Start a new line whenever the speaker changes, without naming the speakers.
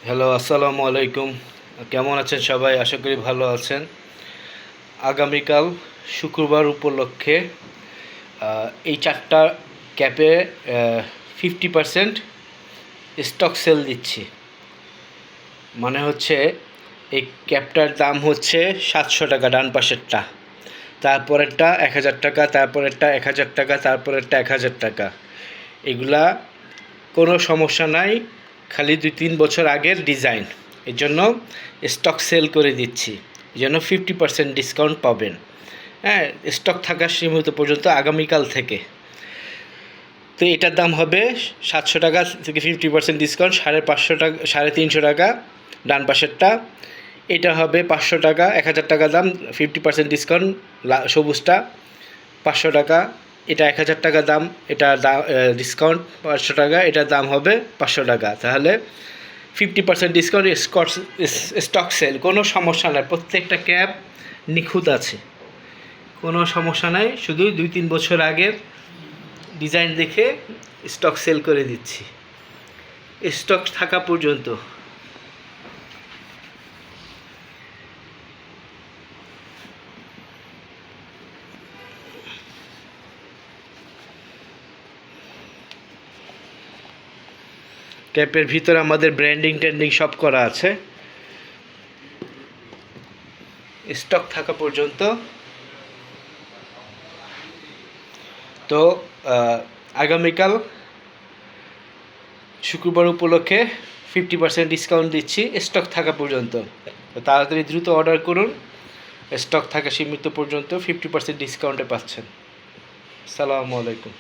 Hello, আসসালামু আলাইকুম। কেমন আছেন সবাই? আশা করি ভালো আছেন। আগামীকাল শুক্রবার উপলক্ষে এই 4টা ক্যাপে 50% স্টক সেল দিচ্ছি। মানে হচ্ছে এই ক্যাপটার দাম হচ্ছে 700 টাকা, ডান পাশেরটা, তারপরেরটা 1000 টাকা, তারপরেরটা 1000 টাকা, তারপরেরটা 1000 টাকা। এগুলা কোনো সমস্যা নাই, খালি 2-3 বছর আগের ডিজাইন। এর জন্য স্টক সেল করে দিচ্ছি, এই জন্য 50% ডিসকাউন্ট পাবেন। হ্যাঁ, স্টক থাকার সীমিত পর্যন্ত আগামীকাল থেকে। তো এটার দাম হবে 700 টাকা থেকে 50% ডিসকাউন্ট 550 টাকা, 350 টাকা ডান পাশেরটা। এটা হবে 500 টাকা, 1000 টাকা দাম, 50% ডিসকাউন্ট সবুজটা 500 টাকা। এটা 1000 টাকা দাম, এটা ডিসকাউন্ট 500 টাকা, এটার দাম হবে 500 টাকা। তাহলে 50% ডিসকাউন্ট স্টক সেল, কোনো সমস্যা নাই। প্রত্যেকটা ক্যাব নিখুঁত আছে, কোনো সমস্যা নাই। শুধু 2-3 বছর আগের ডিজাইন দেখে স্টক সেল করে দিচ্ছি, স্টক থাকা পর্যন্ত। ক্যাপের ভিতরে আমাদের ব্র্যান্ডিং ট্যান্ডিং সব করা আছে, স্টক থাকা পর্যন্ত। তো আগামীকাল শুক্রবার উপলক্ষে 50% ডিসকাউন্ট দিচ্ছি স্টক থাকা পর্যন্ত। তাড়াতাড়ি দ্রুত অর্ডার করুন, স্টক থাকা সীমিত পর্যন্ত 50% ডিসকাউন্টে পাচ্ছেন। আসসালামু আলাইকুম।